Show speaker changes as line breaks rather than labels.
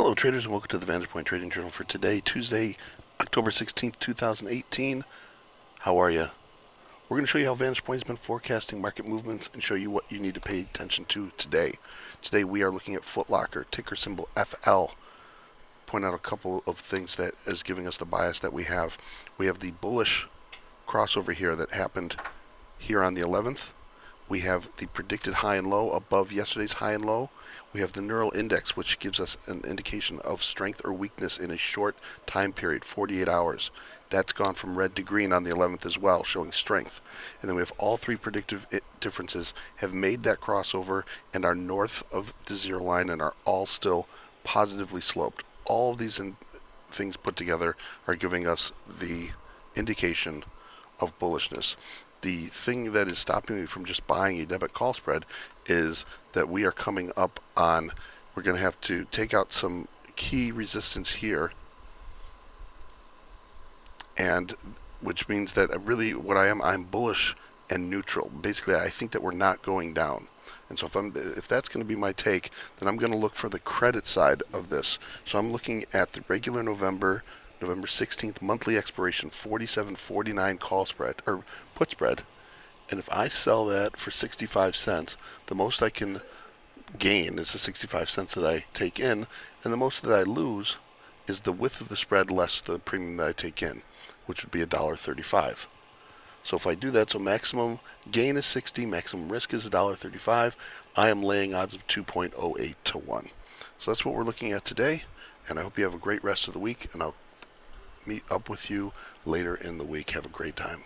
Hello traders, and welcome to the VantagePoint Trading Journal for today, Tuesday, October 16th, 2018. How are you? We're going to show you how VantagePoint has been forecasting market movements and show you what you need to pay attention to today. Today we are looking at Foot Locker, ticker symbol FL. Point out a couple of things that is giving us the bias that we have. We have the bullish crossover here that happened here on the 11th. We have the predicted high and low above yesterday's high and low. We have the neural index, which gives us an indication of strength or weakness in a short time period, 48 hours. That's gone from red to green on the 11th as well, showing strength. And then we have all three predictive differences have made that crossover and are north of the zero line and are all still positively sloped. All of these things put together are giving us the indication of bullishness. The thing that is stopping me from just buying a debit call spread is that we are coming up on, we're going to have to take out some key resistance here, and which means that really what I'm bullish and neutral. Basically, I think that we're not going down. And so if that's going to be my take, then I'm going to look for the credit side of this. So I'm looking at the regular November 16th monthly expiration 47.49 call spread or put spread, and if I sell that for 65 cents, the most I can gain is the 65 cents that I take in, and the most that I lose is the width of the spread less the premium that I take in, which would be $1.35. So if I do that, so maximum gain is 60, maximum risk is $1.35. I am laying odds of 2.08 to 1. So that's what we're looking at today, and I hope you have a great rest of the week, and I'll meet up with you later in the week. Have a great time.